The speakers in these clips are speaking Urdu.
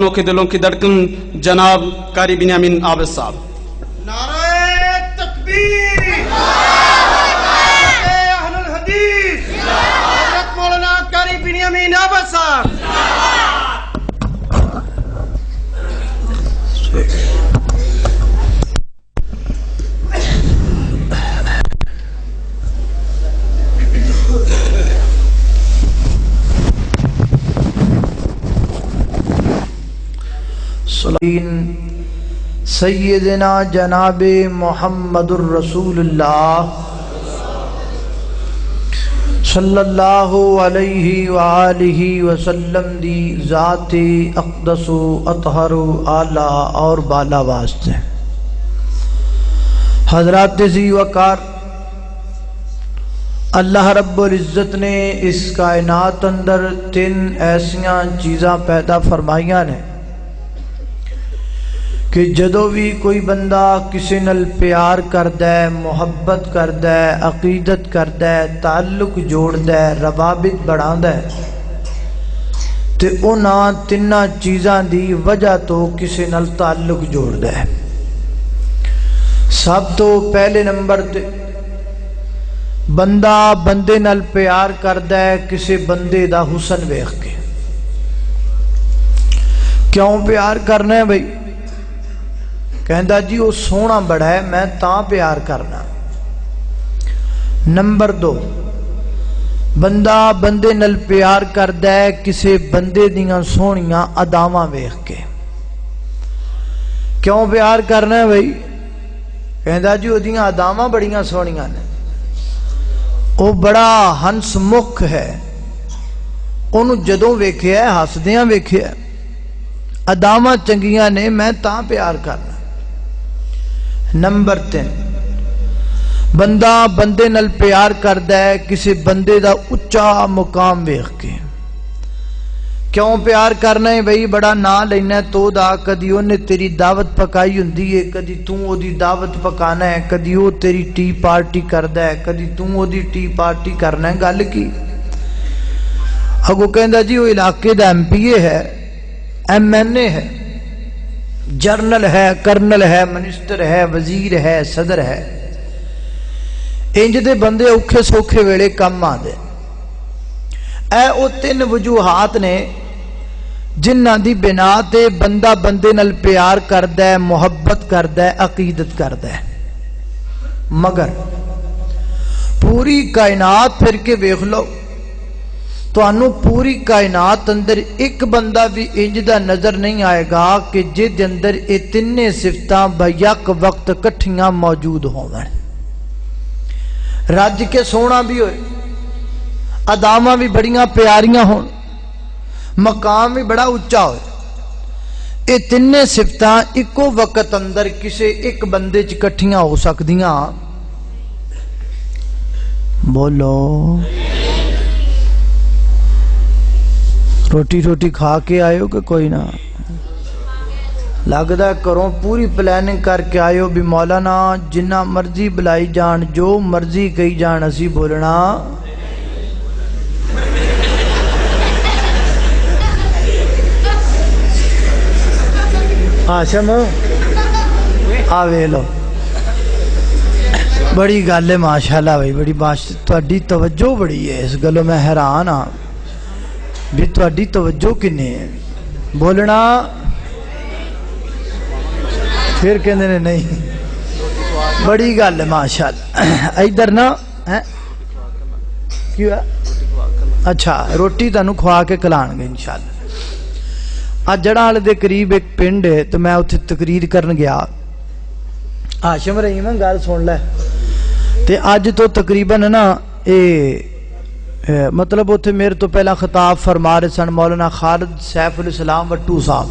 کے دلوں کی دھڑکن جناب قاری بنیامین عابد صاحب۔ نعرہ تکبیر، اہل الحدیث، حضرت مولانا قاری بنیامین عابد صاحب۔ سیدنا جناب محمد الرسول اللہ صلی اللہ علیہ وآلہ وسلم دی ذات اقدس و اطہر و اعلیٰ اور بالا واسطے حضرات ذی وقار، اللہ رب العزت نے اس کائنات اندر تین ایسیاں چیزاں پیدا فرمائیاں نے کہ جدو بھی کوئی بندہ کسی نل پیار کردہ ہے، محبت کردہ ہے، عقیدت کردہ ہے، تعلق جوڑدہ ہے، روابط بڑھاندہ ہے، تے انہاں تینہ چیزاں دی وجہ تو کسی نل تعلق جوڑدہ ہے۔ سب تو پہلے نمبر تے بندہ بندے نل پیار کردہ ہے کسی بندے دا حسن ویکھ کے۔ کیوں پیار کرنا ہے بھئی؟ کہندہ جی وہ سونا بڑا ہے میں تاں پیار کرنا۔ نمبر دو، بندہ بندے نل پیار کردہ ہے کسی بندے دیاں سونیاں اداواں ویکھ کے۔ کیوں پیار کرنا ہے بھئی؟ کہندہ جی وہ دیاں اداواں بڑیاں سونیاں نے، وہ بڑا ہنس مکھ ہے، انہوں جدوں ویکھیا ہے ہسدیاں ویکھیا ہے، اداواں چنگیاں نے میں تاں پیار کرنا۔ نمبر 3، بندہ بندے نل پیار کردہ ہے کسی بندے دا اچھا مقام ویکھ کے۔ کیوں پیار کرنا ہے بھئی؟ بڑا نا لینا ہے تو دا، کدی انہیں تیری دعوت پکائی ہوندی ہے، کدی توں او دی دعوت پکانا ہے، کدی او تیری ٹی پارٹی کردہ ہے، کدی توں او دی ٹی پارٹی کرنا ہے۔ گل کی اگو کہندہ جی وہ علاقے دا ایم پی اے ہے، ایم این اے ہے، جرنل ہے، کرنل ہے، منسٹر ہے، وزیر ہے، صدر ہے، انج دے بندے اوکھے سوکھے ویلے کم آدھے۔ اے او تین وجوہات نے جنہ دی بنا تے بندہ بندے نل پیار کردہ ہے، محبت کردہ ہے، عقیدت کردہ ہے۔ مگر پوری کائنات پھر کے ویکھ لو تو انہوں پوری کائنات اندر ایک بندہ بھی انج دا نظر نہیں آئے گا کہ جد اندر اتنے صفتاں بیک وقت کٹھیاں موجود ہوں۔ رج کے سونا بھی ہوئے، اداماں بھی بڑیاں پیاریاں ہوں، مقام بھی بڑا اچھا ہوئے، یہ تینے صفتاں ایکو وقت اندر کسے ایک بندے چ کٹھیاں ہو سکدیاں؟ بولو روٹی کھا کے آئے ہو کہ کوئی نہ؟ لگدا ہے کروں پوری پلاننگ کر کے آئے ہو بھی مولانا جنہ مرضی بلائی جان، جو مرضی کہی جان، اسی بولنا آشم آوے لو۔ بڑی گل ہے ماشاءاللہ بھائی، بڑی تہاڈی توجہ بڑی ہے، اس گلوں میں حیران ہاں بھی تہاڈی توجہ کنے ہے۔ بولنا پھر کہندے نے نہیں، بڑی گل ہے ماشاءاللہ۔ ادھر نا کیوں ہے؟ اچھا روٹی تانوں کھوا کے کھلان گے انشاءاللہ۔ آج جڑا والے دے قریب ایک پنڈ ہے تو میں اتنے تقریر کرن گیا، ہاشم رحیم گل سن لے، تے اج تو تقریباً نا مطلب اتنے میرے تو پہلا خطاب فرما رہے سن مولانا خالد سیف الاسلام وٹو صاحب،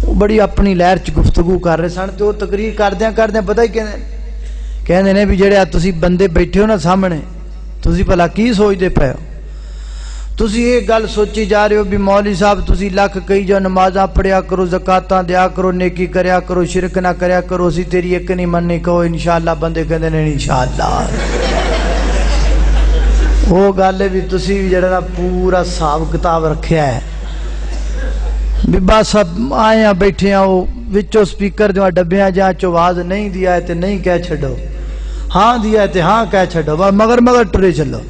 وہ بڑی اپنی لہر چ گفتگو کر رہے سن، تو وہ تقریر کردیاں پتہ ہی کہندے نے بھی جڑے تسی بندے بیٹھے ہو نا سامنے، تسی بھلا کی سوچتے پے ہو؟ تسی یہ گل سوچی جا رہے ہو بھی مولوی صاحب تسی لکھ کئی جو نمازاں پڑھیا کرو، زکاتاں دیا کرو، نیکی کریا کرو، شرک نہ کریا کرو، اسی تیری ایک نہیں مننی، کہو انشاءاللہ، بندے کہندے نے انشاءاللہ۔ وہ گل ہے بھی تسی بھی جڑا پورا حساب کتاب رکھیا ہے، ببا صاحب آئے ہیں بیٹھے ہیں وہ وچو سپیکر جو ڈبیاں جہاں چو آواز نہیں دیا ہے تے نہیں کہہ چھڑو، ہاں دیا ہے تے ہاں کہہ چھڑو، مگر مگر ٹرے چلو۔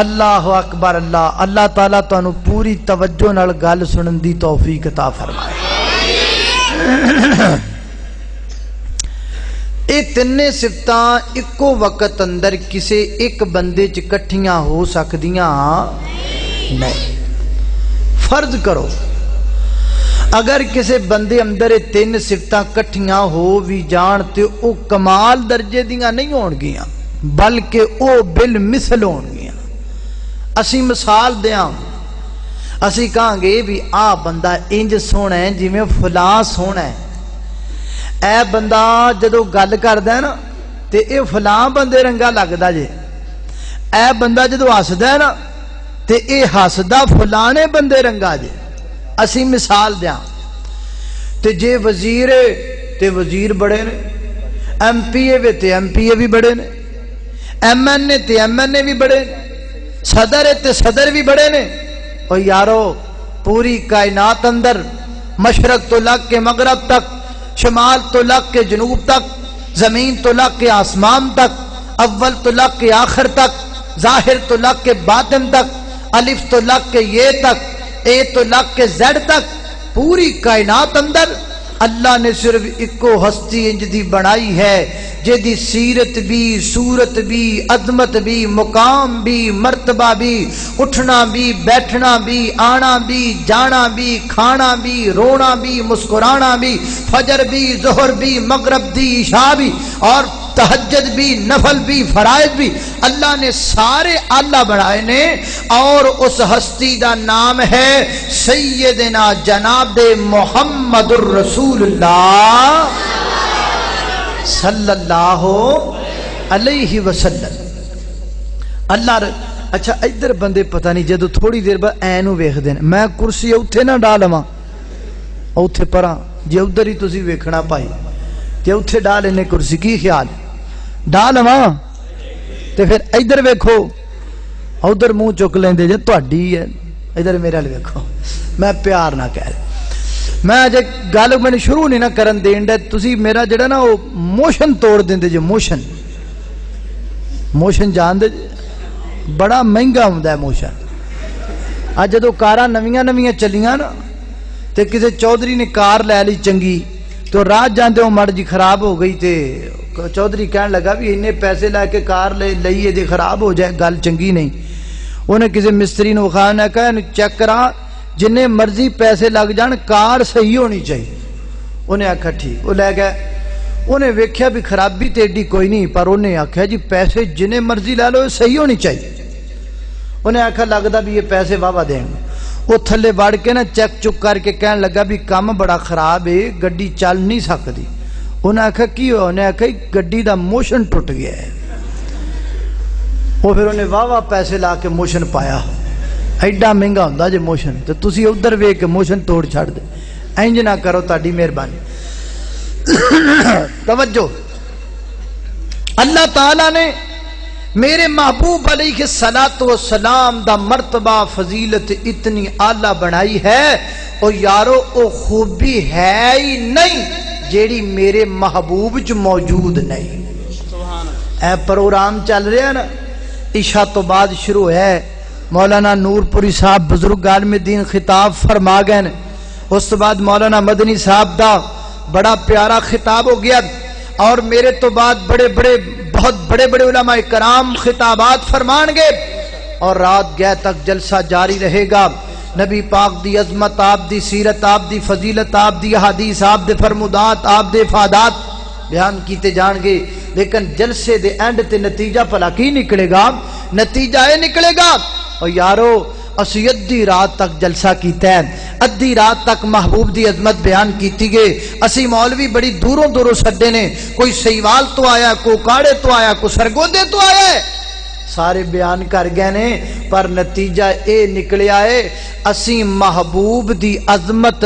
اللہ اکبر اللہ اللہ تعالیٰ تانوں پوری توجہ نال گل سنن دی توفیق عطا فرمائے۔ یہ تینے صفتاں اکو وقت اندر کسے ایک بندے چ کٹھیاں ہو سکدیاں نہیں۔ فرض کرو اگر کسے بندے اندر یہ تین صفتاں کٹھیاں ہو بھی جان تے او کمال درجے دیاں نہیں ہون گیاں بلکہ او بالمثل ہون گیاں۔ اسی مثال دیاں، اسی کہاں گے بھی آ بندہ انج سونا ہے جی میں فلاں سونا ہے، اے بندہ جدو گل کردا ہے نا تے اے فلاں بندے رنگا لگدا جے، اے بندہ جدو ہسدا ہے نا تے اے ہسدا فلانے بندے رنگا جے۔ اسی مثال دیاں تے جے وزیر ہے تے وزیر بڑے نے، ایم پی اے تے ایم پی اے بھی بڑے نے، ایم این اے تے ایم این اے بھی بڑے نے، صدر ہے تے صدر بھی بڑے نے۔ اور یارو پوری کائنات اندر مشرق تو لگ کے مغرب تک، شمال تو لگ کے جنوب تک، زمین تو لگ کے آسمان تک، اول تو لگ کے آخر تک، ظاہر تو لگ کے باطن تک، الف تو لگ کے یہ تک، اے تو لگ کے زیڈ تک، پوری کائنات اندر اللہ نے صرف ایکو ہستی انج دی بنائی ہے جے دی سیرت بھی، صورت بھی، عظمت بھی، مقام بھی، مرتبہ بھی، اٹھنا بھی، بیٹھنا بھی، آنا بھی، جانا بھی، کھانا بھی، رونا بھی، مسکرانا بھی، فجر بھی، ظہر بھی، مغرب بھی، عشاء بھی، اور تہجد بھی، نفل بھی، فرائض بھی، اللہ نے سارے اللہ بنائے نے۔ اور اس ہستی دا نام ہے سیدنا جناب محمد الرسول اللہ صلی اللہ علیہ وسلم۔ اللہ اچھا ادھر بندے پتہ نہیں جدو تھوڑی دیر بعد اینو ویکھ دین میں کرسی اوتھے نہ ڈا لواں اوتھے پراں جے ادھر ہی تسی ویکھنا پائی تے اوتھے ڈا لینے کرسی، کی خیال ڈا لواں تے پھر ادھر ویکھو ادھر منہ چک لیندے جے تہاڈی ہے، ادھر میرے ال ویکھو، میں پیار نہ کہہ میں جے گل میں شروع نہیں نہ کرن دین دے تسی میرا جڑا نا وہ موشن توڑ دیندے جے، موشن جان دے بڑا مہنگا ہوندا ہے موشن۔ اج جدو کاراں نویاں نویاں چلیاں نا تے کسے چودھری نے کار لے لی چنگی تو رات جاندے ہو مڑ جی خراب ہو گئی تے چودھری کہنے لگا بھی انہیں پیسے لے کے کار لئیے دے خراب ہو جائے گل چنگی نہیں۔ انہیں کسی مستری نے وکھایا نے کہا چیک کرا جنہیں مرضی پیسے لگ جان کار صحیح ہونی چاہیے۔ انہیں آکھا ٹھیک، وہ لے گئے، انہیں ویکھیا بھی خرابی تے ایڈی کوئی نہیں، پر انہیں آکھا جی پیسے جنہیں مرضی لے لو صحیح ہونی چاہیے۔ انہیں آکھا لگتا بھی یہ پیسے واہ دیں گے، وہ تھلے وڑ کے نا چیک چک کر کے کہنے لگا بھی کام بڑا خراب ہے، گڈی چل نہیں سکتی۔ انہیں آکھا کی ہوا؟ انہیں آکھا گڈی دا موشن ٹوٹ گیا ہے۔ وہ پھر انہیں واہ پیسے لا کے موشن پایا، ایڈا مہنگا ہوندا جے موشن، تو تسی ادھر ویکھ کے موشن توڑ چھڑ دے، انج نہ کرو، تہاڈی مہربانی۔ توجہ، اللہ تعالیٰ نے میرے محبوب علیہ الصلوۃ والسلام دا مرتبہ فضیلت اتنی اعلیٰ بنائی ہے، اور یارو او خوبی ہے ہی نہیں جیڑی میرے محبوب چ موجود نہیں۔ اے پروگرام چل رہا ہے نا، عشاء تو بعد شروع ہے، مولانا نور پوری صاحب بزرگ عالم دین خطاب فرما گئے، اس تو بعد مولانا مدنی صاحب دا بڑا پیارا خطاب ہو گیا، اور میرے تو بعد بہت بڑے علماء کرام خطابات فرمان گے، اور رات گئے تک جلسہ جاری رہے گا۔ نبی پاک دی عظمت، آپ دی سیرت، آپ دی فضیلت، آپ دی حدیث، آپ دے فرمودات، آپ دے افادات بیان کیتے جان گے، لیکن جلسے دے اینڈ تے نتیجہ پلا کی نکلے گا؟ نتیجہ یہ نکلے گا اور یارو اسی ادھی رات تک جلسہ کیتا ہے، ادھی رات تک محبوب دی عظمت بیان کیتی گئے، اسی مولوی بڑی دوروں سڈے نے، کوئی سیوال تو آیا، کوئی کاڑے تو آیا، کوئی سرگودے تو آیا ہے، سارے بیان کر گئے نے، پر نتیجہ اے نکلیا ہے اسی محبوب دی عظمت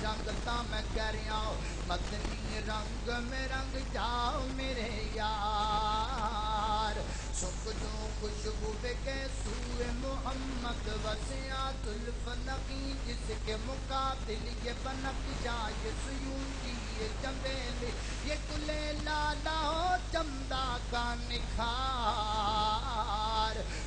رنگ تا میں کہہ رہا ہوں مدنی رنگ میں رنگ جاؤ میرے یار سکھ جو خوشبو کے سوئے محمد وسیعت الفلقی جس کے مقابل یہ بنک جائے سیوٹی یہ چمیلی یہ گلے لالا ہو چمدہ کا نکھار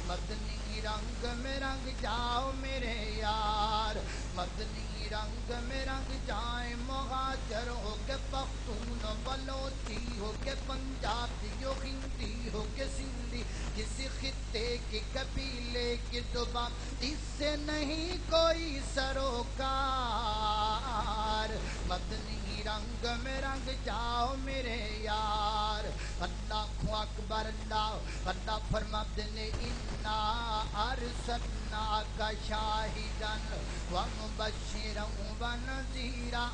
مدنی رنگ میں رنگ جاؤ میرے یار مدنی رنگ میں رنگ جائیں مہاجر ہو کے پختون بلوچی ہو کے پنجابی ہو ہندی ہو کے سندھی کسی خطے کی قبیلے کی زبان اس سے نہیں کوئی سروکار مدنی رنگ میں رنگ جاؤ میرے یار اللہ اکبر اللہ فرماتے نے انا ارسلناک شاہدا ومبشرا ونذیرا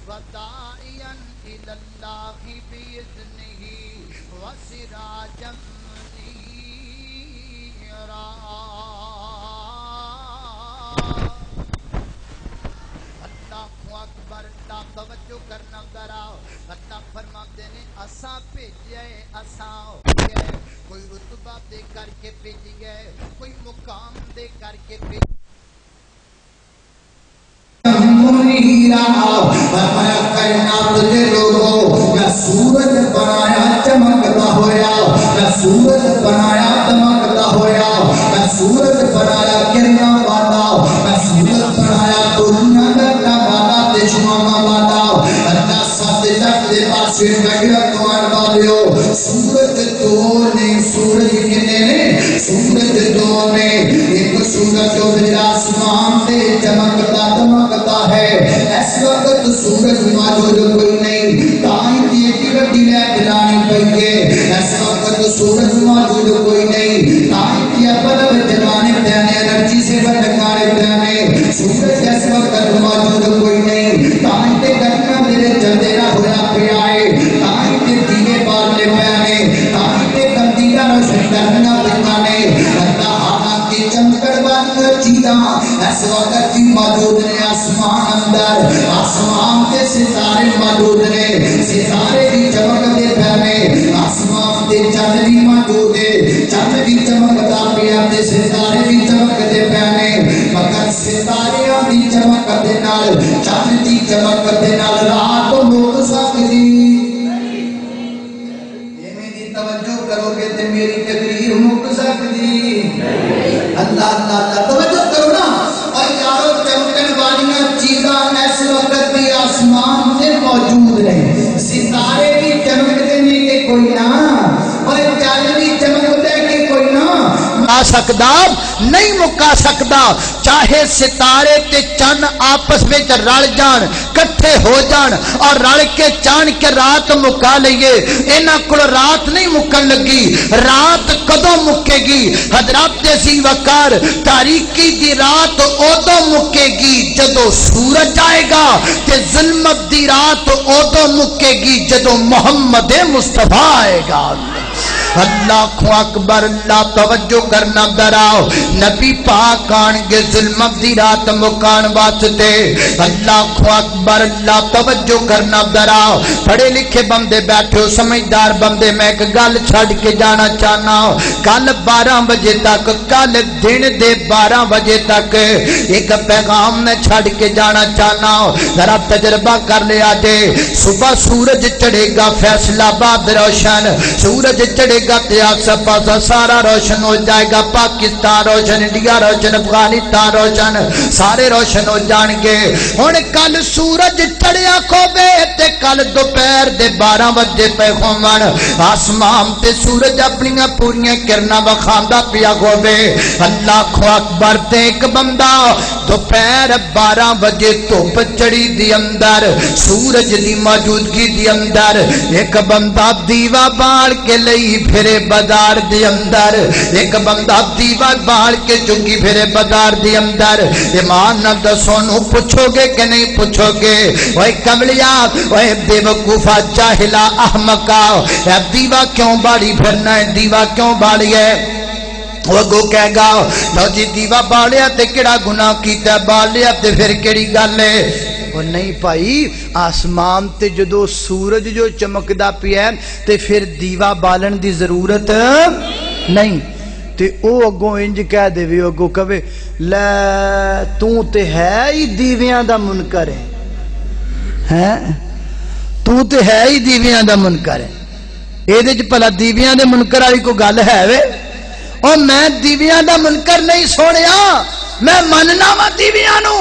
وداعیا الی اللہ باذنہ وسراجا منیرا اکبر اللہ توجہ کرنا ذرا اللہ فرماتے ہیں اساں بھیجے اساں کوئی رتبہ دے کر کے بھیجے کوئی مقام دے کر کے بھیجے فرمایا کائنات دے لوگوں میں سورج بنایا چمکتا ہویا میں سورج بنایا دمکتا ہویا میں سورج بنایا کرنا والا میں سورج بنایا دنیا کرنا والا دشمنا والا اللہ سب جگ دے پاسے گڑیا توان والیو سورج دو نے سورج کنے نے سورج دو نے ایک سورج جو میرا آسمان تے چمکتا دمکتا ہے اس وقت سورج موجود کوئی نہیں تائیں کی ایک گڈی لے چلانی پئی ہے اس وقت سورج موجود کوئی نہیں تائیں کی بلب چلانے پینے انرجی سے بٹکانے پینے سورج اس وقت موجود کوئی نہیں تائیں تے گھٹنا میرے چندیرا ہویا پیا ہے تائیں تے دیے بالے پینے تائیں تے کندیلا روشن کرنا پکانے اللہ آنا کی چمکڑ بن چیزاں اس وقت بھی موجود نے آسمان اندر آسمان کے ستارے موجود نے ستارے بھی چمکتے پہنے آسمان کے چند بھی موجود ہے چند بھی چمکتا پیا تے ستارے بھی چمکتے پہنے مگر ستارے بھی چمکتے نال چند بھی چمکتے نال رات مک سکتی توجہ کرو گے تے میری تقریر مک سکتی اللہ اللہ توجہ کرو نا اور یارو چمکن والیاں چیزاں اس وقت بھی آسمان سے موجود ہیں ستارے بھی چمکتے نہیں کہ کوئی نہ اور چاند بھی چمکتے کہ کوئی نہ مکا سکدا نہیں مکا سکدا چاہے ستارے تے چند آپس میں رل جان کٹھے ہو جان اور رل کے چاند کے رات مکا لئیے انہاں کول رات نہیں مکن لگی رات کدوں مکے گی حضرات سی وقار تاریکی دی رات اودوں مکے گی جدو سورج آئے گا تے ظلمت دی رات اودوں مکے گی جدو محمد مصطفیٰ آئے گا اللہ اکبر اللہ توجہ کرنا دراؤ نبی پاک آنگے ظلمت دی رات مکان واسطے اللہ اکبر اللہ توجہ کرنا دراؤ پڑھے لکھے بندے بیٹھے ہو سمجھدار بندے میں ایک گل چھڑ کے جانا چاہنا ہوں کل 12 بجے تک کل دن دے 12 بجے تک ایک پیغام میں چھڑ کے جانا چاہنا ہوں ذرا تجربہ کر لیا دے صبح سورج چڑھے گا فیصل آباد روشن سورج چڑھے گا آسا پاسا سارا روشن ہو جائے گا پاکستان روشن انڈیا روشن افغانستان روشن سارے روشن ہو جان گے ہن کل سورج چڑھیا کھوبے تے کل دوپہر دے 12 بجے پہ ہون آسمان تے سورج اپنی پوریاں کرنا وکھاندا پیا کھوبے اللہ اکبر تے ایک بندہ دوپہر 12 بجے دھوپ چڑھی دی اندر سورج دی موجودگی دی اندر ایک بندہ دیوا بال کے لئی پھرے بازار دی اندر ایک بندہ دیوا بال کے چنگی پھرے بازار دی اندر ایمان نہ دسو نو پوچھو گے کہ نہیں پوچھو گے اوے کملیا اوے بے وقوفا جاہلا احمقا اے دیوا کیوں بالی پھرنا ہے دیوا کیوں بالی ہے وہ گو کہے گا لو جی دیوا بالیا تے کیڑا گناہ کیتا بالیا تے پھر کیڑی گل ہے وہ نہیں پائی آسمان تے جدو سورج جو چمکدا پیا تے پھر دیوا بالن دی ضرورت نہیں تے او اگوں انج کہہ دے وی اگوں کہے لے تو تے ہے ہی دیویاں دا منکر ہے تو تے ہے ہی دیویاں دا منکر ہے اے دے چ پلا دیویاں دے منکر والی کوئی گل ہے وے او میں دیویاں دا منکر نہیں سونیا میں مننا وا دیویاں نو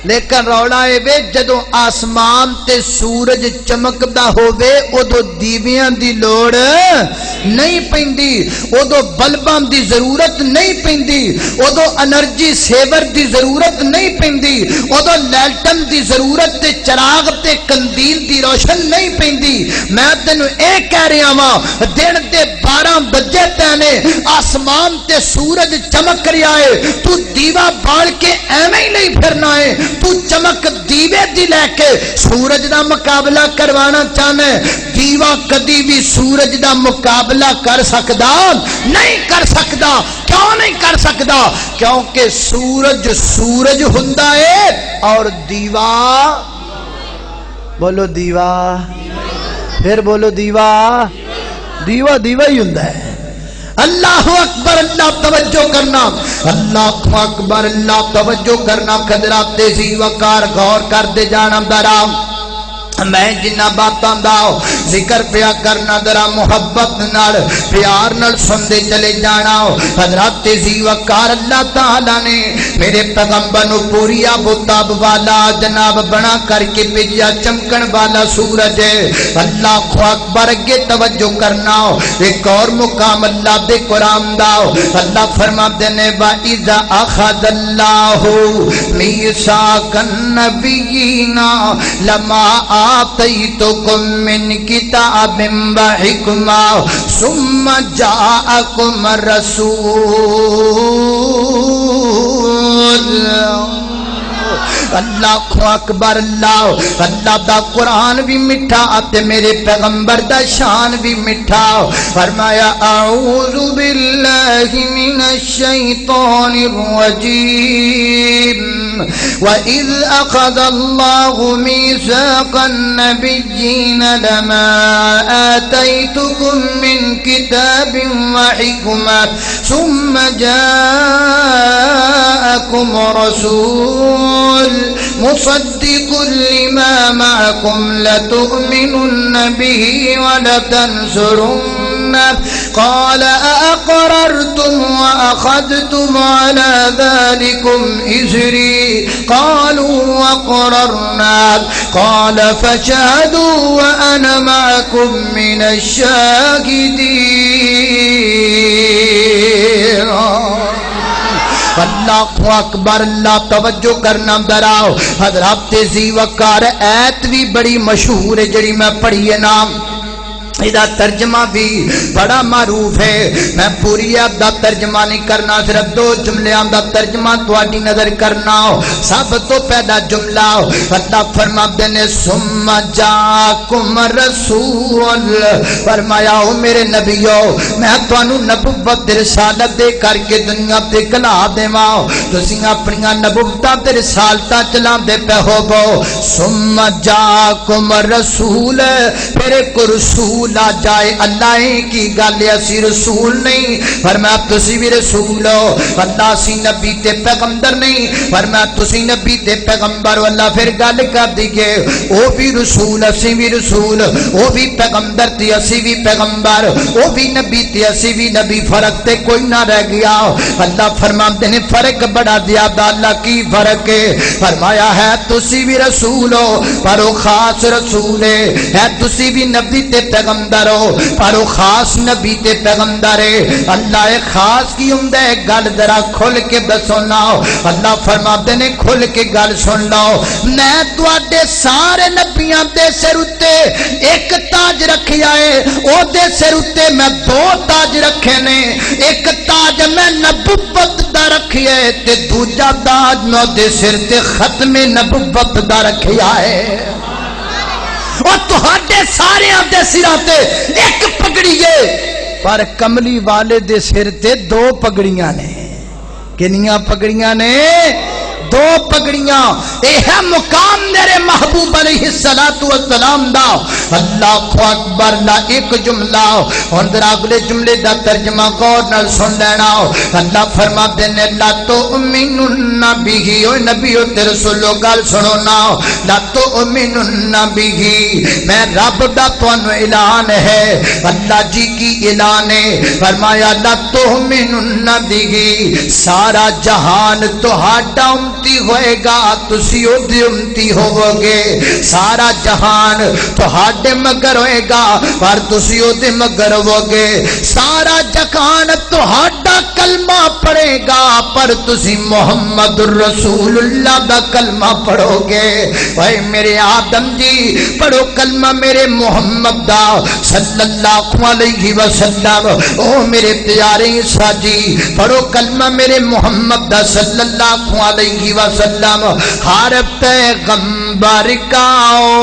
لیکن رولا اے وے جدوں آسمان تے سورج چمکدا ہووے اودوں دیویاں دی لوڑ نہیں پیندی اودوں بلباں دی ضرورت نہیں پیندی اودوں انرجی سیور دی ضرورت نہیں پیندی اودوں لالٹن دی ضرورت تے چراغ تے قندیل دی روشن نہیں پیندی میں تینوں اے کہہ رہا وا دن دے 12 بجے تینے آسمان تے سورج چمک رہا ہے تو دیوا بال کے ایویں ہی نہیں پھرنا ہے تو چمک دیوے دی لے کے سورج دا مقابلہ کروانا چاہنا ہے دیوا کدی بھی سورج دا مقابلہ کر سکدا نہیں کر سکدا کیوں نہیں کر سکدا کیونکہ سورج ہوندا ہے اور دیوا بولو دیوا پھر بولو دیوا ہی ہوندا ہے اللہ اکبر اللہ توجہ کرنا اللہ اکبر اللہ توجہ کرنا قدرات تیزی وقار غور کر دے جانا درام میں جنہ باتاں دا ذکر پیا کرنا درا محبت نال پیار نال سندے چلے جانا حضرت تیزی وقار اللہ تعالی نے میرے پیغمبر نو پوری آبتاب والا جناب بنا کر کے بھیجا چمکن والا سورج اللہ اکبر اگے توجہ کرنا ایک اور مقام اللہ دے قرآن دا اللہ فرماتے نے وَإِذَا أَخَذَ اللَّهُ مِيثَاقَ النَّبِيِّينَ لَمَا آتيتكم من كتاب وحكمة ثم جاءكم الرسول اللہ اکبر اللہ دا قرآن بھی مٹھا آتے میرے پیغمبر دا شان بھی مٹھا فرمایا اعوذ باللہ من الشیطان الرجیم وَإِذْ أَخَذَ اللَّهُ مِيثَاقَ النَّبِيِّينَ لَمَا آتَيْتُكُم مِّن كِتَابٍ وَحِكْمَةٍ ثُمَّ جَاءَكُمْ رَسُولٌ مصدق لما معكم لتؤمنن به ولتنصرنه قال أأقررتم وأخذتم على ذلكم إثري قالوا وأقررنا قال فاشهدوا وأنا معكم من الشاهدين اللہ اکبر اللہ توجہ کرنا دراؤ حضرات تیزی وقار ایت بھی بڑی مشہور ہے جڑی میں پڑھی ہے نام ادا ترجمہ بھی بڑا معروف ہے میں پوری آپ دا ترجمہ نہیں کرنا صرف 2 جملیاں دا ترجمہ تواڈی نظر کرنا سب تو پہلا جملہ اللہ فرماتے نے ثم جاءکم رسول فرمایا او میرے نبیو میں تانوں نبوت رسالت دے کر کے دنیا تے کلا دیواں تسی اپنی نبوت تے رسالت چلاندے پے ہوو ثم جاءکم رسول پھر ایک رسول آ جائے اللہ کی گل اسی رسول نہیں فرمایا تسی بھی رسول ہو اللہ سی نبی تے پیغمبر نہیں فرمایا تسی نبی تے پیغمبر اللہ پھر گل کر دیئے او بھی رسول اسی بھی رسول او بھی پیغمبر تے اسی بھی پیغمبر او بھی نبی تے اسی بھی نبی فرق تے کوئی نہ رہ گیا اللہ فرماتے ہیں فرق بڑا زیادہ اللہ کی فرق ہے فرمایا ہے تسی بھی رسول ہو پر وہ خاص رسول ہے تسی بھی نبی تے پیغمبر ہو پر وہ خاص نبی تے پیغمبر ہے اللہ خاص کی عمدہ گل ذرا کھل کے دسونا اللہ فرماتے نے کھل کے گل سن لو میں تواڈے سارے نبیاں دے سر اتے ایک تاج رکھیا ہے او دے سر اتے میں 2 تاج رکھے نے ایک تاج میں نبوت دا رکھیا ہے تے دوجا تاج میں دے سر تے ختم نبوت دا رکھیا ہے اور تہاڈے سارے دے سراں تے ایک پگڑی ہے پر کملی والے دے سر تے 2 پگڑیاں نے کنیاں پگڑیاں نے دو پگڑیاں اے ہے مقام میرے محبوب علیہ السلام دا اللہ اکبر لا ایک جملہ ہن ذرا اگلے جملے دا ترجمہ غور نال سن لینا اللہ فرماتے نے لا تؤمنون به او نبی او تے رسولو گل سنو نا لا تؤمنون به میں رب دا تانوں اعلان ہے اللہ جی کی اعلان ہے فرمایا لا تؤمنون به سارا جہان تہاڈا امتی ہوئے گا تسی او دی امتی ہوو گے سارا جہان تہاڈے مگر ہوئے گا پر تسی او دے مگر ہوو گے سارا جہان تہاڈا کلمہ پڑھے گا پر تسی محمد رسول اللہ دا کلمہ پڑھو گے اے میرے آدم جی پڑھو کلمہ میرے محمد دا صلی اللہ علیہ وسلم او میرے پیارے عیسیٰ جی پڑھو کلمہ میرے محمد دا صلی اللہ علیہ وسلم ہر پیغمبر کا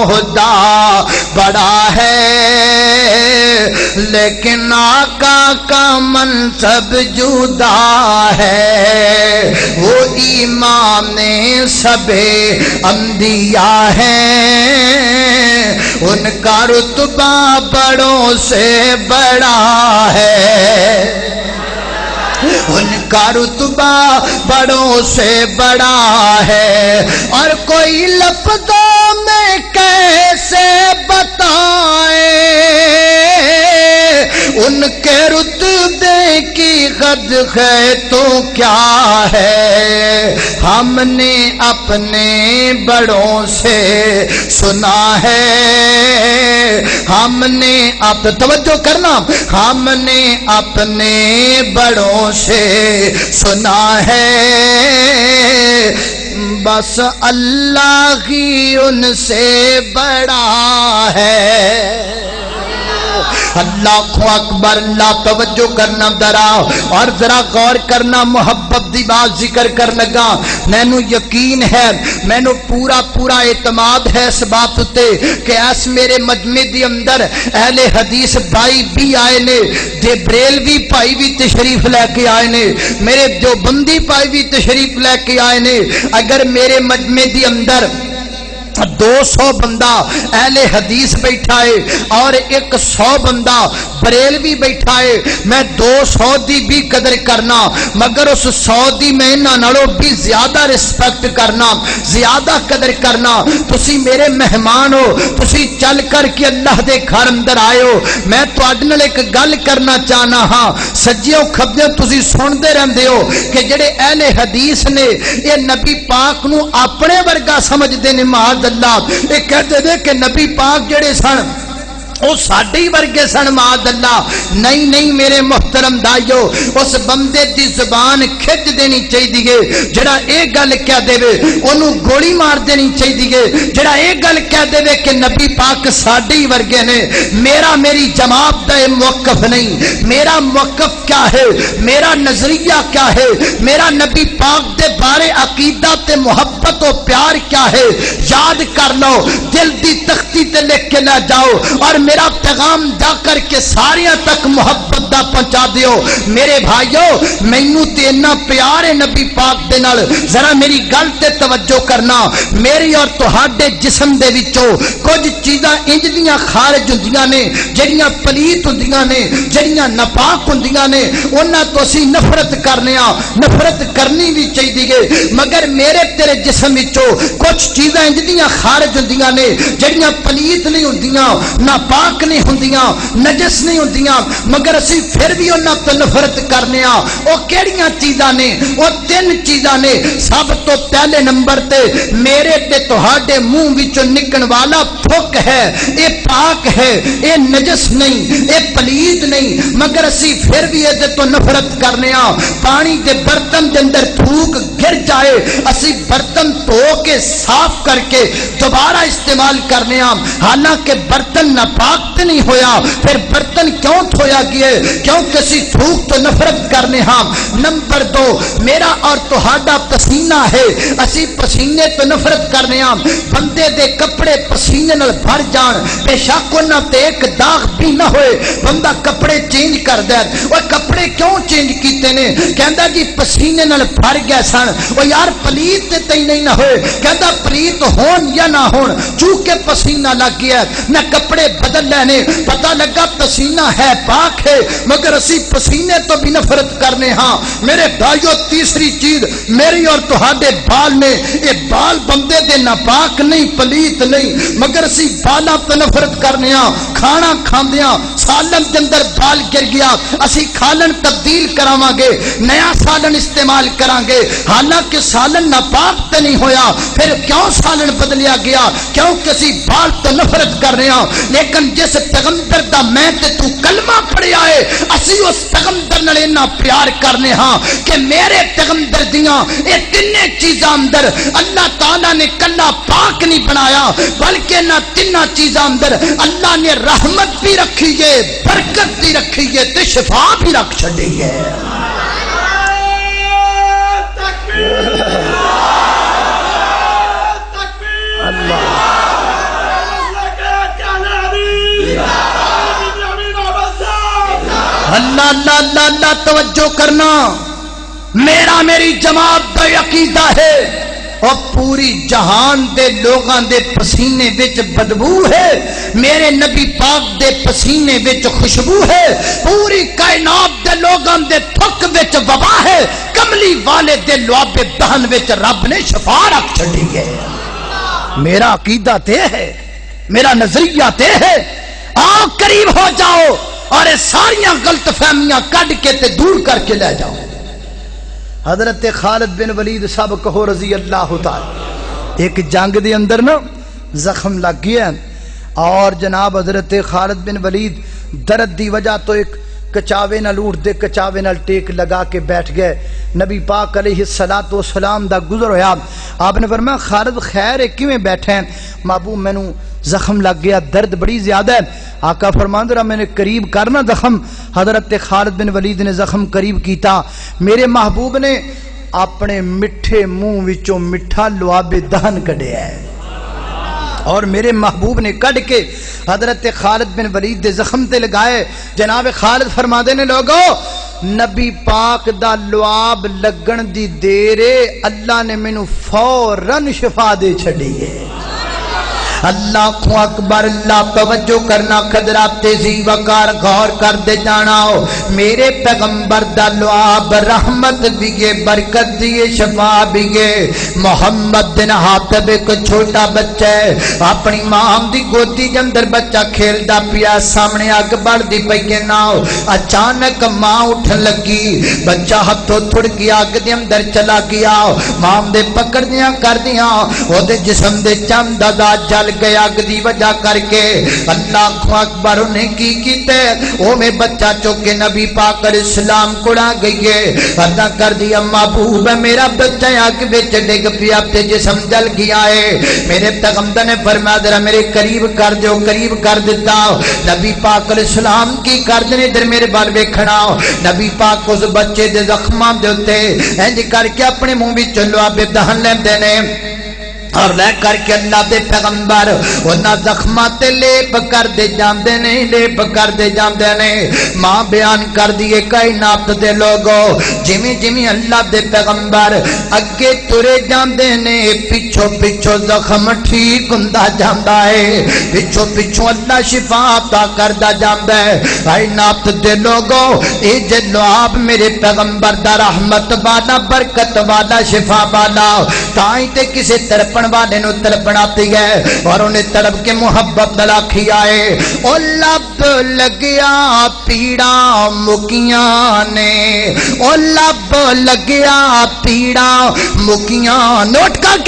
عہدہ بڑا ہے لیکن آقا کا منصب جدا ہے وہ امام سب انبیاء ہیں ان کا رتبہ بڑوں سے بڑا ہے ان کا رتبہ بڑوں سے بڑا ہے اور کوئی لفظوں میں کیسے بتائے ان کے رتبے کی قد ہے تو کیا ہے ہم نے اپنے بڑوں سے سنا ہے ہم نے آپ توجہ کرنا ہم نے اپنے بڑوں سے سنا ہے بس اللہ ہی ان سے بڑا ہے اللہ اکبر اللہ توجہ کرنا ذرا اور ذرا غور کرنا محبت دی بات ذکر کر لگا مینو یقین ہے مینو پورا اعتماد ہے اس بات تے کہ اس میرے مجمع دی اندر اہل حدیث بھائی بھی آئے نے دے بریلوی بھائی بھی تشریف لے کے آئے نے میرے جو بندی بھائی بھی تشریف لے کے آئے نے اگر میرے مجمع دی اندر 200 بندہ اہل حدیث بیٹھا ہے اور 100 بندہ بریلوی بیٹھا ہے میں 200 دی بھی قدر کرنا مگر اس 100 دی میں انہاں نالوں بھی زیادہ رسپیکٹ کرنا زیادہ قدر کرنا تسی میرے مہمان ہو تسی چل کر کے اللہ دے گھر اندر آئے ہو میں تواڈے نال ایک گل کرنا چاہنا ہاں سجیوں کھبیوں تسی سنتے رہندے ہو کہ جڑے اہل حدیث نے یہ نبی پاک نو اپنے ورگا سمجھدے نے معاذ اللہ یہ کہتے تھے کہ نبی پاک جڑے سن وہ ساڈے ورگے سن معاذ اللہ نہیں میرے محترم دائیو اس بندے دی زبان کھچ دینی چاہیے جڑا اے گل کہہ دے انہوں گولی مار دینی چاہیے جڑا اے گل کہہ دے کہ نبی پاک ساڈے ورگے نے میری جماعت دا موقف نہیں میرا موقف کیا ہے میرا نظریہ کیا ہے میرا نبی پاک دے بارے عقیدہ تے محبت و پیار کیا ہے یاد کر لو دل دی تختی تے لکھ کے نہ جاؤ اور میرا پیغام جا کر کے ساریاں تک محبت دا پہنچا دیو میرے بھائیو مینوں تے اتنا پیار ہے نبی پاک دے نال ذرا میری گل تے توجہ کرنا میری اور تہاڈے جسم دے وچوں کچھ چیزاں انج دیاں خارج ہوندیاں نے جڑیاں پلیت ہوندیاں نے جڑیاں ناپاک ہوندیاں نے انہاں تو اسی نفرت کرنے ہاں نفرت کرنی بھی چاہیے مگر میرے تیرے جسم وچوں کچھ چیزاں انج دیاں خارج ہوندیاں نے جڑیاں پلیت نہیں ہوندیاں ناپاک نہیں ہوندیاں نجس نہیں ہوندیاں مگر اسی پھر بھی انہاں تو نفرت کرنے ہاں او کیڑیاں چیزاں نے او 3 چیزاں نے سب تو پہلے نمبر تے میرے تے تہاڈے منہ وچوں نکلن والا تھوک ہے اے پاک ہے اے نجس نہیں اے پلید نہیں مگر اسی پھر بھی اے تو نفرت کرنے ہاں پانی دے برتن دے اندر تھوک گر جائے اسی برتن دھو کے صاف کر کے دوبارہ استعمال کرنے ہاں حالانکہ برتن ناپاک تے نہیں ہویا پھر برتن کیوں دھویا گیا کیونکہ اسی تھوک تو نفرت کرنے ہاں نمبر 2 میرا اور تہاڈا پسینہ ہے اسی پسینے تو نفرت کرنے ہاں بندے دے کپڑے پسینے نال بھر جان، بے شک انہاں تے ایک داغ بھی نہ ہوئے۔ بندہ کپڑے چینج کر دے، وہ کپڑے کیوں چینج کیتے نے؟ کہندا جی پسینے نال بھر گئے سن، وہ یار پلیت تے تئی نہیں نہ ہوئے، کہندا پلیت ہون یا نہ ہون، چونکہ پسینہ لگ گیا میں کپڑے بدل لینے۔ پتہ لگا پسینہ ہے پاک ہے، مگر اسی پسینے تو بھی نفرت کرنے ہاں۔ میرے بھائیو تیسری چیز میری اور تہاڈے بال نے، یہ بال بندے دے ناپاک نہیں پلیت نہیں، مگر اسی بالاں تو نفرت کرنے ہاں۔ کھانا کھاندیاں سالن دے اندر بال گر گیا، اسی کھالن تبدیل کراواں گے، نیا سالن استعمال کران گے، حالانکہ سالن ناپاک تے نہیں ہویا۔ پھر کیوں سالن بدلیا گیا؟ کیونکہ اسی بال تو نفرت کر رہے ہاں۔ لیکن جس پیغمبر دا میں تے تو کلمہ پڑھیا ہے، اسی اس پیغمبر نال اتنا پیار کرنے ہاں کہ میرے پیغمبر دیاں یہ تینے چیزاں اندر اللہ تعالیٰ نے کلا پاک نہیں بنایا، بلکہ نہ تیناں چیزاں اندر اللہ نے رحمت بھی رکھی ہے، برکت بھی رکھی ہے تے شفا بھی رکھ چھڈی ہے۔ اللہ اللہ اللہ اللہ توجہ کرنا، میرا میری جماعت دا عقیدہ ہے اور پوری جہان دے لوگاں دے پسینے وچ بدبو ہے، میرے نبی پاک دے پسینے وچ خوشبو ہے، پوری کائنات دے لوگاں دے تھک وچ وبا ہے، کملی والے دے لعاب دہن وچ رب نے شفا رکھ چھڈی ہے۔ میرا عقیدہ تے ہے، میرا نظریہ تے ہے، آؤ قریب ہو جاؤ اور یہ ساریاں غلط فہمیاں کڈ کے تے دور کر کے لے جاؤ۔ حضرت خالد بن ولید صاحب کہو رضی اللہ تعالی، ایک جنگ دے اندر نا زخم لگ گیا اور جناب حضرت خالد بن ولید درد دی وجہ تو ایک کچاوے نال اٹھ دے، کچاوے نال ٹیک لگا کے بیٹھ گئے۔ نبی پاک علیہ الصلوۃ والسلام دا گزر ہویا، آپ نے فرمایا خالد خیر ہے کیویں بیٹھے ہیں؟ محبوب مینوں زخم لگ گیا، درد بڑی زیادہ ہے۔ آقا فرماندے رہا میں نے قریب کرنا زخم۔ حضرت خالد بن ولید نے زخم قریب کیتا، میرے محبوب نے اپنے میٹھے منہ وچوں میٹھا لعاب دہن کڈیا ہے اور میرے محبوب نے کڈ کے حضرت خالد بن ولید دے زخم تے لگائے۔ جناب خالد فرماندے نے لوگو نبی پاک دا لعاب لگن دی دیرے اللہ نے مینوں فوراً شفا دے چھڈی ہے۔ اللہ اکبر، اللہ توجہ کرنا، قدرات تیزی وقار غور کر دے جانا ہو۔ میرے پیغمبر دا لعاب رحمت دیئے، برکت دیئے، شفا دیئے۔ محمد بن حاتب ایک چھوٹا بچہ ہے، اپنی ماں دی گودی کے اندر بچہ کھیلدا پیا، سامنے اگ بڑھدی پئی نہ اچانک ماں اٹھن لگی، بچہ ہتھوں تھڑ گیا، اگ دے اندر چلا گیا، ماں دے پکڑدیاں کردیاں او دے جسم دے چند دا جل گیا اگ دی وجہ کر کے۔ اللہ اکبر، انہیں کی کیتے او میں بچہ چوکے نبی پاک علیہ السلام کوڑا گئیے، ادا کر دیا محبوب میرا بچہ اگ وچ ڈگ پیا تے جسم جل گیا ہے۔ میرے پیغمبر نے فرمایا ذرا میرے قریب کر دیو، قریب کر دیتا۔ نبی پاک علیہ السلام کی کر دے ادھر میرے بال ویکھنا، نبی پاک اس بچے دے زخماں دے اوتے انج کر کے اپنے منہ وچ لعاب دہن لیندے نے اور لے کر کے اللہ دے پیغمبر انہاں زخماں تے لیپ کر دے جاندے نے، لیپ کر دے جاندے نے۔ ماں بیان کر دیے کائنات دے لوگوں جویں جویں اللہ دے پیغمبر اگے ترے جاندے نے، پیچھو پیچھو زخم ٹھیک ہوندا جاندا ہے، پیچھو پیچھو اللہ شفا عطا کردا جاندا ہے۔ کائنات دے لوگوں اے جے لعاب میرے پیغمبر دا رحمت والا، برکت والا، شفا والا، تائیں تے کسے طرف والے نو تڑپن آتی ہے اور انہیں تڑپ کے محبت دلاکھی آئے۔ او لب لگیا پیڑا مکیاں نے، او لب لگیا پیڑا مکیاں، نوٹ کر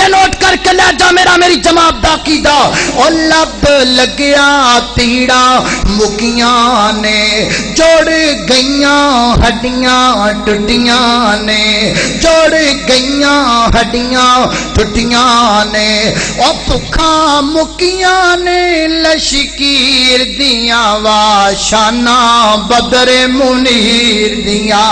کے لے جا میرا میری جماعت دا عقیدہ۔ او لب لگیا پیڑا مکیاں نے، جوڑ گئیاں ہڈیاں ٹوٹیاں نے، جوڑ گئیاں ہڈیاں ٹوٹیاں نے، او بھکھاں مکیاں نے، لشکیر دیاں واشاناں بدر منیر دیاں۔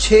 6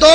2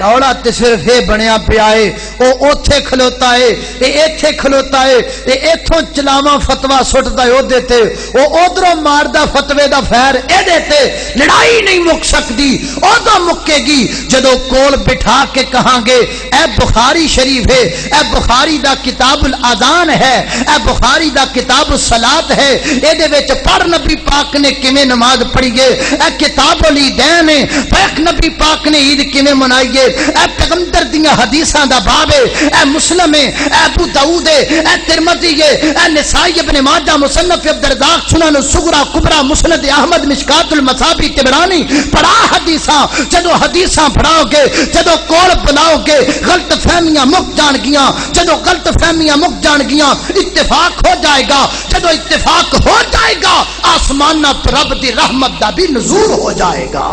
رولا تے صرف یہ بنیا پیا ہے او اوتھے کھلوتا ہے اے ایتھے کھلوتا ہے اے ایتھوں چلاواں فتوا سٹدا ہے او دیتے او ادھروں ماردا فتوے دا فیر اے دیتے لڑائی نہیں مک سکتی اودوں مکے گی جدوں کول بٹھا کے کہاں گے اے بخاری شریف ہے اے بخاری دا کتاب الاذان ہے اے بخاری دا کتاب الصلاۃ ہے اے دے وچ پڑھ نبی پاک نے کیویں نماز پڑھی ہے اے کتاب العیدین ہے پاک نبی پاک نے عید کیویں منائی ہے اے پیغمبر دیاں حدیثاں دا باب ہے اے مسلم ہے اے ابو داؤد ہے اے ترمذی ہے اے نسائی ابن ماجہ مصنف عبد الرزاق سنن الصغرى کبریٰ مسند احمد مشکات المصابیح طبرانی پڑھا حدیثاں جدو حدیثاں پڑھاؤ گے جدو کول بلاؤ گے غلط فہمیاں مک جان گیاں جدو غلط فہمیاں مک جان گیاں اتفاق ہو جائے گا جدو اتفاق ہو جائے گا آسمان رب دی رحمت دا بھی نزول ہو جائے گا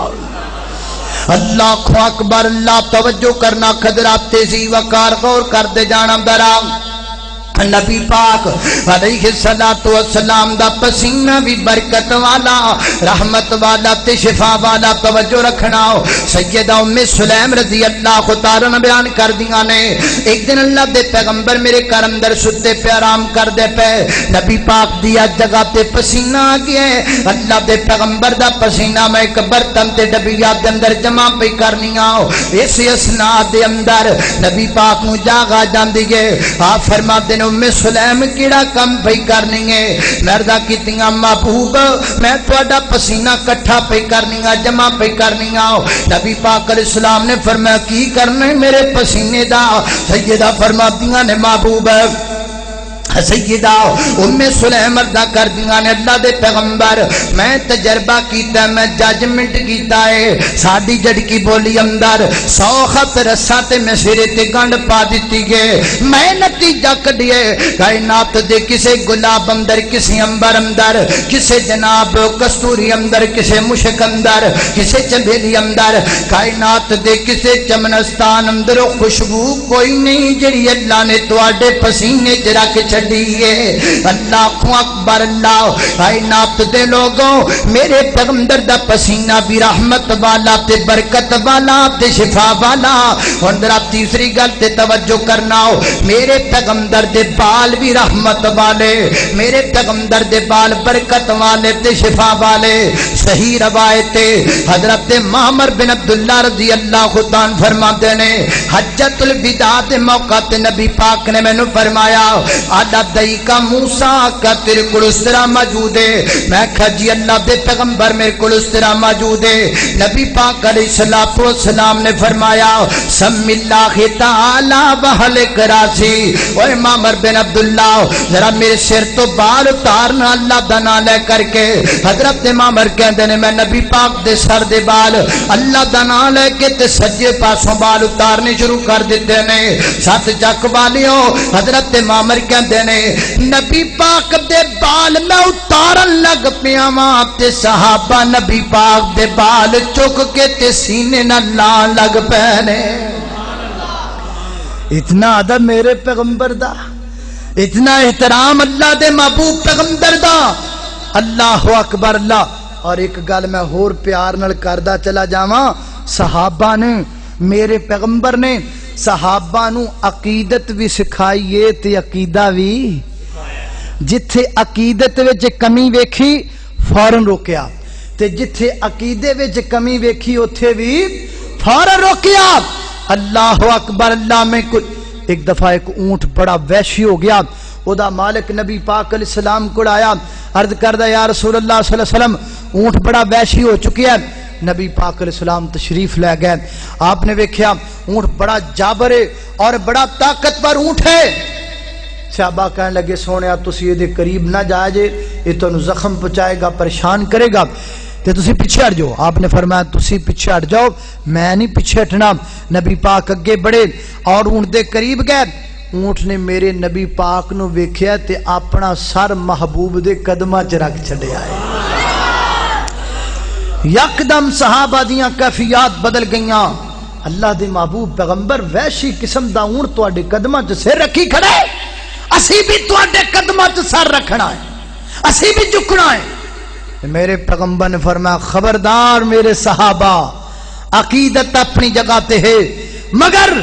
اللہ اکبر اللہ توجہ کرنا قدرات تیزی وقار غور کر دے جانا درا نبی پاک علیہ السلام دا پسینہ بھی برکت والا رحمت والا تے شفا والا توجہ رکھنا سیدہ ام سلیم رضی اللہ تعالی بیان کر دیا نے ایک دن اللہ دے پیغمبر میرے گھر اندر ستے پہ آرام کر دے پہ نبی پاک دیا جگہ تے پسینہ آ گیا اللہ دے پیغمبر دا پسینہ میں ایک برتن تے ڈبیات دے اندر جمع پہ کرنی آؤ اس اسناد دے اندر نبی پاک نو جاگا جان دیئے آپ فرما دے ام سلیم کیڑا کم پہ کرنی ہے مردہ کیتیاں محبوب میں تواڈا پسینہ کٹھا پہ کرنی ہے جمع پہ کرنی ہے نبی پاک علیہ السلام نے فرمایا کی کرنے میرے پسینے دا سیدہ فرماتیاں نے محبوب سیدہ ام سلیم مردہ کر دیا نے اللہ دے پیغمبر میں تجربہ کیتا میں ججمنٹ کیتا ہے ساڑی جڑکی بولی اندر 100 خط رسا تے میں سرے تے گنڈ پا دیتی گئے میں نتیجہ کڑیے کائنات دے کسے گلاب اندر کسے امبر اندر کسے جناب کستوری اندر کسے مشک اندر کسے چنبیلی اندر کائنات دے کسے چمنستان اندر خوشبو کوئی نہیں جڑی اللہ نے تواڈے پسینے جرا کے چھڑیے اللہ اکبر اللہ کائنات دے لوگوں میرے پیغمبر دا پسینہ بھی رحمت والا تے برکت والا تے شفا والا اور ذرا تیسری گل تے توجہ کرنا میرے پیغمبر دے بال بھی رحمت والے میرے پیغمبر دے بال برکت والے تے شفا والے صحیح روایت حضرت معمر بن عبداللہ رضی اللہ عنہ فرماتے نے حجۃ الوداع دے موقع تے نبی پاک نے مینوں فرمایا آدھا دئی کا موسیٰ کا تیرے کل اس طرح موجود ہے میں کہا جی اللہ دے پیغمبر میرے کل اس طرح موجود ہے نبی پاک علیہ السلام نے فرمایا سم اللہ تعالی وحلق راسی اوہ معمر بن عبداللہ ذرا میرے سر تو بال اتارنا اللہ دا نام لے کر کے حضرت معمر کہندے نے میں نبی پاک دے سر دے بال اللہ دا نام لے کے تے سجے پاسوں بال اتارنے شروع کر دیتے نے ساتھ چک والیوں حضرت معمر کہندے نے نبی پاک دے بال میں اتارن لگ پیا ماں تے صحابہ نبی پاک دے بال چک کے تے سینے نہ لان لگ پہنے اتنا ادب میرے پیغمبر دا اتنا احترام اللہ دے محبوب پیغمبر دا اللہ اکبر اللہ اور ایک گل میں ہور پیار نال کردا چلا جاواں صحابہ نے میرے پیغمبر نے صحابہ نو عقیدت بھی سکھائیے تے عقیدہ بھی جتھے عقیدت وچ کمی ویکھی فوراً روکیا تے جتھے عقیدے وچ کمی ویکھی اوتھے بھی فوراً روکیا اللہ اکبر اللہ میں ایک دفعہ ایک اونٹ بڑا وحشی ہو گیا او دا مالک نبی پاک علیہ السلام کو آیا عرض کردہ یا رسول اللہ صلی اللہ علیہ وسلم اونٹ بڑا وحشی ہو چکی ہے نبی پاک علیہ السلام تشریف لے گئے آپ نے ویکھیا اونٹ بڑا جابر ہے اور بڑا طاقتور اونٹ ہے صحابہ کہنے لگے سونیا تسی یہ دے قریب نہ جائے جے یہ تو زخم پہنچائے گا پریشان کرے گا تے تسی پیچھے ہٹ جاؤ آپ نے فرمایا تسی پیچھے ہٹ جاؤ میں نہیں پیچھے ہٹنا نبی پاک اگے بڑھے اور اونٹ دے قریب گئے اونٹ نے میرے نبی پاک نو ویکھیا تے اپنا سر محبوب دے قدماں چ رکھ چھڈیا ہے یکدم صحابہ دیاں کیفیات بدل گئیاں اللہ دے محبوب پیغمبر وحشی قسم دا اونٹ تواڈے قدماں چ سر رکھی کھڑے اسی بھی تواڈے قدماں چ سر رکھنا ہے اسی بھی جھکنا ہے میرے پیغمبر نے فرمایا خبردار میرے صحابہ عقیدت اپنی جگہ تے ہے مگر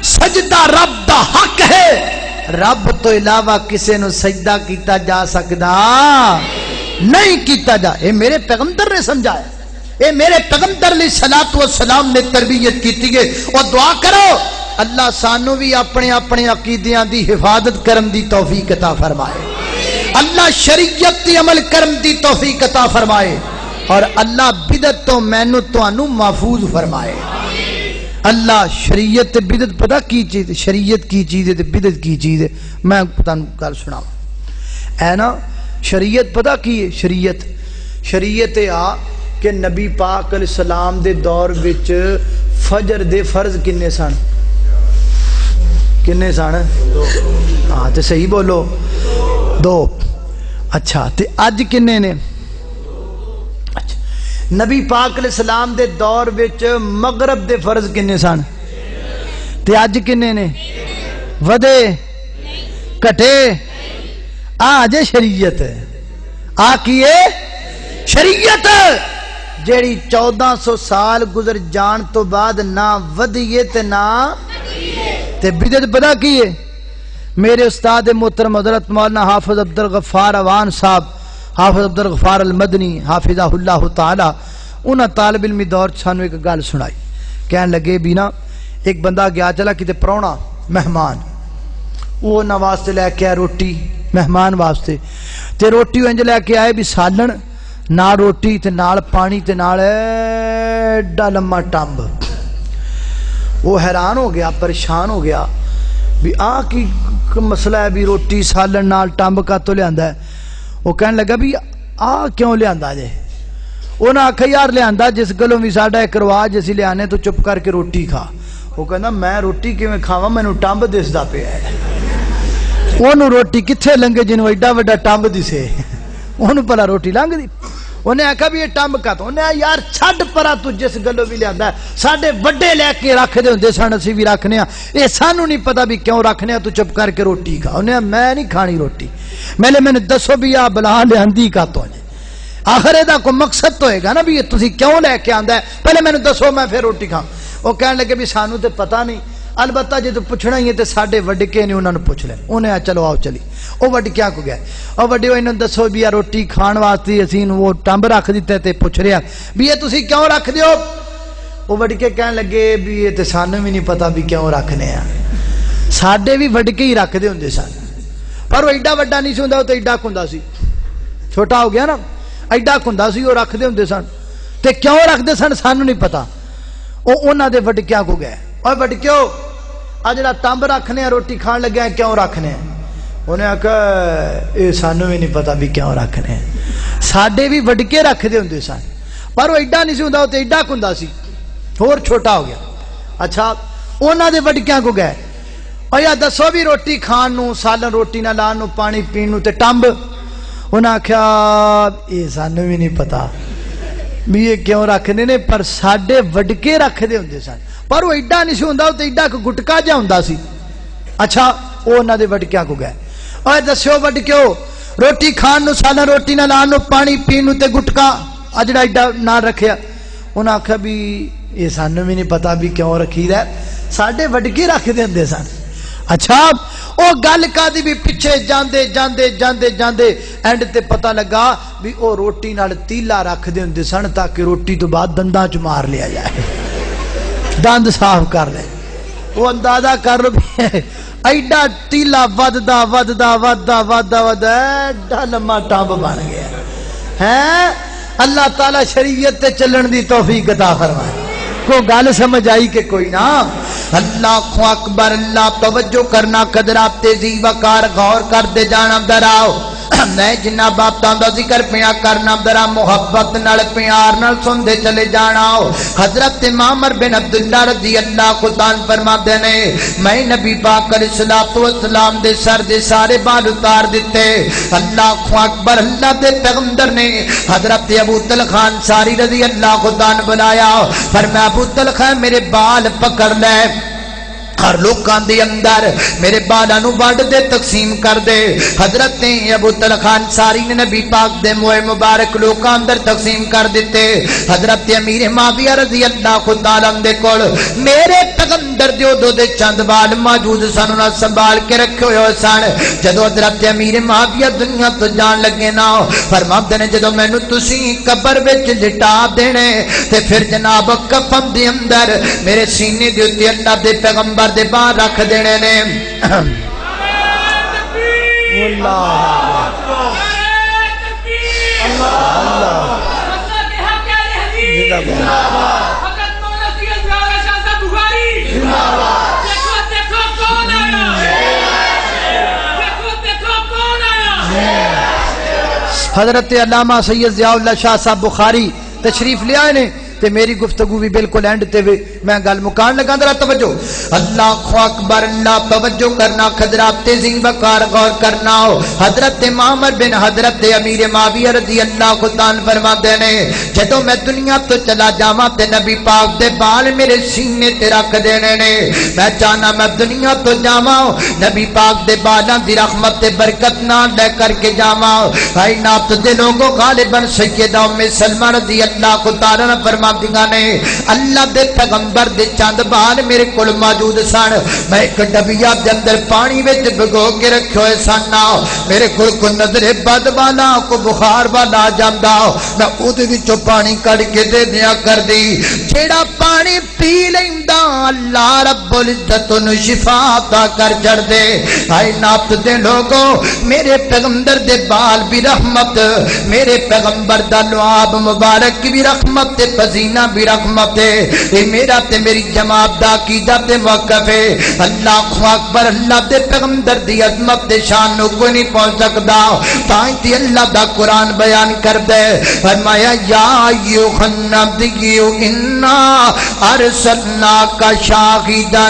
سجدہ رب دا حق ہے، رب تو علاوہ کسے نو سجدہ کیتا جا سکدا نہیں کیتا جا. اے میرے پیغمبر نے سمجھایا، اے میرے پیغمبر علیہ الصلوۃ والسلام نے تربیت کیتی ہے. اور دعا کرو اللہ سانو بھی اپنے اپنے عقیدیاں دی حفاظت کرن دی توفیق عطا فرمائے، اللہ شریعت دی عمل کرن دی توفیق عطا فرمائے، اور اللہ بدعت تو مینوں تانوں محفوظ فرمائے. اللہ شریعت تے بدعت پتہ کی چیز ہے، شریعت کی چیز ہے تے بدعت کی چیز ہے. میں تانوں گل سناواں اے نا، شریعت پتہ کی ہے؟ شریعت آ کہ نبی پاک علیہ السلام دے دور وچ فجر دے فرض کنے سن؟ ہاں تے صحیح بولو، 2. اچھا تے اج کنے نے؟ اچھا نبی پاک علیہ السلام دے دور وچ مغرب دے فرض کنے سن تے اج کنے نے؟ ودے کٹے؟ جے شریعت آ کیے شریعت جیڑی 1400 سال گزر جان تو بعد نہ ودیے تے نہ تے بدعت پتہ کی ہے؟ میرے استاد محترم حضرت مولانا حافظ عبدالغفار اوان صاحب، حافظ عبدالغفار المدنی حافظہ اللہ تعالی، انہاں طالب علمی دور سانو ایک گل سنائی. کہن لگے بھی نا ایک بندہ گیا چلا کتے پرونا مہمان، وہ نہ واسطے لے کے آئے روٹی مہمان واسطے، تے روٹی انج لے کے آئے بھی سالن نال روٹی تے نال پانی تے نال ایڈا لمبا ٹمب. وہ حیران ہو گیا، پریشان ہو گیا بھی کی مسئلہ ہے بھی روٹی سالن نال ٹمب کا تو لیا ہے. وہ کہنے لگا بھی کیوں لیا جے؟ انہیں آخیا یار لیا جس گلوں بھی ساڈا ایک رواج اسی لیا تو چپ کر کے روٹی کھا. وہ کہنا میں روٹی کیویں کھاواں، مینوں ٹمب دسدا پیا ہے. انہوں روٹی کتنے لنگے جنوں ایڈا وڈا ٹمب دسے، انہوں پلا روٹی لنگ دی. انہیں آخیا بھی یہ ٹمب کا تو انہیں یار چھڈ پرا تو جس گلوں بھی لیا ساڈے وڈے لے کے رکھ دے ہوندے سن، اسی بھی رکھنے ہاں، یہ سانو نہیں پتا بھی کیوں رکھنے تو چپ کر کے روٹی کھا. انہیں میں نہیں کھانی روٹی، میں دسو بھی آ بلا لیا کا تو آخر یہ کوئی مقصد تو ہوئے گا نا بھی یہ تسی کیوں لے کے آندا ہے، پہلے میں دسو میں پھر روٹی کھاؤں. وہ کہنے لگے بھی سانو تو پتا نہیں، البتہ جی تو پوچھنا ہی ہے تو ساڈے وڈکے نے انہوں نے پوچھ لیں. انہیں چلو آؤ چلی. وہ وڈکیا کو گیا، اور وڈے انہوں دسو بھی روٹی کھان واسطے اسی وہ ٹمب رکھ دیتا تے پوچھ رہا بھی یہ تسی کیوں رکھ دیو؟ وہ وڈکے کہنے لگے بھی یہ تو سانو بھی نہیں پتا بھی کیوں رکھنے ہیں، ساڈے بھی وڈکے ہی رکھ دے ہوندے سن، پر وہ ایڈا وڈا نہیں سی ہوندا، وہ تو ایڈا کھندا سی، چھوٹا ہو گیا نا، ایڈا کھندا سی، وہ رکھ دے ہوندے سن. تے کیوں رکھ دے سن سانو نہیں پتا. وہ انہاں دے وڈکیاں کو گئے، اور وڈکیو آ جڑا ٹمب رکھنے روٹی کھان لگے کیوں رکھنے؟ انہیں آخیا یہ سانو بھی نہیں پتا بھی کیوں رکھنے، ساڈے بھی وڈکے رکھ دے ہوندے سن، پر وہ ایڈا نہیں سی ہوندا، وہ تے ایڈا کھندا سی، ہور چھوٹا ہو گیا. اچھا انہاں دے وڈکیاں کو گئے، اور یا دسو بھی روٹی کھان نو، سالن روٹی نہ لان نو، پانی پین نو تے ٹمب. انہیں آخیا یہ سانو بھی نہیں پتا بھی یہ کیوں رکھنے نے، پر ساڈے وڈکے رکھ دے ہوندے سن، پر وہ ایڈا نہیں سی ہوندا، وہ تے ایڈا گٹکا جا ہوندا سی. اچھا وہ انہاں دے وڈکیاں کو گئے، اور دسو وڈکیو روٹی کھان نو، سالن روٹی نہ لان نو، پانی پین نو تے گٹکا اجڑا ایڈا نال رکھیا. انہاں آخیا بھی یہ سانو بھی نہیں پتا بھی کیوں رکھی دا، ساڈے وڈکے رکھ دے ہوندے سن. اچھا وہ گل کا دی بھی پیچھے جاندے جاندے جاندے جاندے اینڈ تے پتہ لگا بھی وہ روٹی نال تیلا رکھ دے ہوندے سن تاکہ روٹی تو بعد دنداں چ مار لیا جائے، دند صاف کر لے. وہ اندازہ کر لو ایڈا تیلا وددا وددا وددا وددا وددا ایڈا لمبا ٹمب بن گیا ہے. اللہ تعالی شریعت تے چلن دی توفیق عطا فرمائے. کو گل سمجھ آئی کہ کوئی نہ؟ اللہ اکبر، اللہ توجہ کرنا، قدرات تیزی وقار غور کر دے جانا. دراؤ میں جنہ باتاں دا ذکر پیا کرنا، ذرا محبت نال پیار نال سن دے چلے جانا. حضرت معمر بن عبداللہ رضی اللہ عنہ فرماتے نے میں نبی پاک علیہ الصلوۃ والسلام دے سر دے سارے بال اتار دیتے. اللہ اکبر، اللہ دے پیغمبر نے حضرت ابو طلحہ انصاری رضی اللہ عنہ بلایا، فرمایا ابو طلحہ میرے بال پکڑ لے. ہر لوکاں دے اندر میرے بالا نو وڈ دے تقسیم کر دے. حضرت ابو طلحہ انصاری نے نبی پاک دے موئے مبارک لوکاں اندر تقسیم کر دیتے. حضرت امیر معاویہ رضی اللہ تعالی عنہ دے کول میرے پیغمبر دے دو دے چند بال موجود سن، نہ سنبھال کے رکھے ہوئے سن. جدو حضرت امیر معاویہ دنیا تو جان لگے نا فرماندے نے جدو مینوں تسی قبر وچ لٹا دینے تے پھر جناب کفن دے اندر میرے سینے دے اوتے اللہ دے پیغمبر دے باہر رکھ دینے نے. حضرت علامہ سید ضیاء اللہ شاہ صاحب بخاری تشریف لے آئے نے تے میری گفتگو بھی بالکل اینڈ تے میں گل مکان لگا. ذرا توجہ، اللہ اکبر، اللہ توجہ کرنا، حضرات تیزی بکار غور کرنا. حضرت معمر بن حضرت امیر معاویہ رضی اللہ تعالی فرماتے نے جدوں میں دنیا تو چلا جاواں تے نبی پاک دے بال میرے سینے تے رکھ دینے نے. میں چاہنا میں دنیا تو جاواں نبی پاک دے بالاں دی رحمت تے برکت نال لے کر کے جاواں. کائنات دے لوگوں غالباً سیدہ ام سلمہ رضی اللہ تعالی عنہ فرما نے اللہ دے پیغمبر دے چند بال میرے کول موجود سن. میں ایک ڈبیا دے اندر پانی وچ بھگو کے رکھے ہوئے سن. میرے کول کو نظر بد والا کو بخار والا جاندا میں اودے وچوں پانی کڈ کے دے دیا کر دی. جیڑا پانی پی لیندا اللہ رب العزت نو شفا عطا کر چھڑ دے. اے نات دے لوگوں میرے پیغمبر دے بال بھی رحمت، میرے پیغمبر دا لعاب مبارک بھی رحمت تے پسینہ بھی رحمت ہے. اے میرا تے میری جماعت دا عقیدہ تے موقف ہے. اللہ اکبر، اللہ دے پیغمبر دی عظمت تے شان نو کوئی نہیں پہنچ سکدا. تائیں تے اللہ دا قرآن بیان کر دے فرمایا یا ایھا النبی انا ارسلناک شاہدا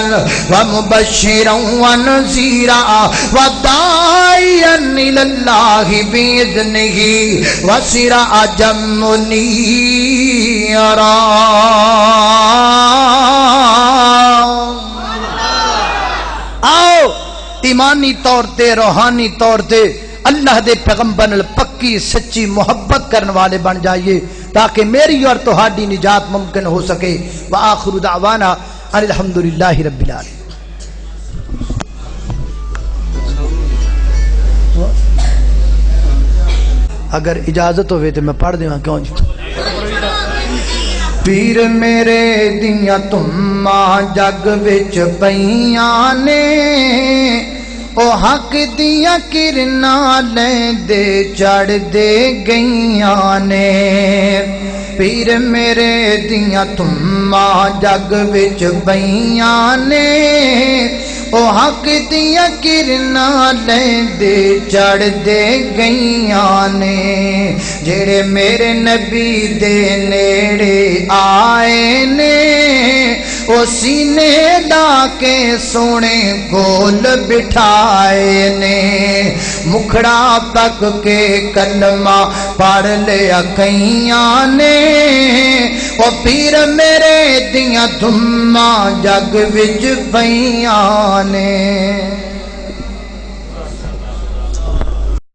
ومبشرا ونذیرا وداعیا الی اللہ باذنہ وسراجا منیرا. آؤ ایمانی طور تے روحانی طور تے اللہ دے پیغمبر نال پکی سچی محبت کرنے والے بن جائیے تاکہ میری اور تہاڈی نجات ممکن ہو سکے. وآخر دعوانا ان الحمدللہ رب العالمین. اگر اجازت ہوئے تو میں پڑھ دیواں کیوں جی. پیر میرے دیاں تماں جگ وچ پیاں نے او حق دیاں کرناں لیندے چڑھ دے گئیاں نے. پیر میرے دیاں تماں جگ وچ پیاں نے او حق دیاں کرناں لیندے چڑھ دے گئیاں نے. جڑے میرے نبی دے نیڑے آئے نے او سینے لا کے سونے گول بٹھائے نے. مکھڑا تک کے کلمہ پڑھ لیا کئیاں نے او پیر میرے دیاں دھماں جگ وچ پیاں نے.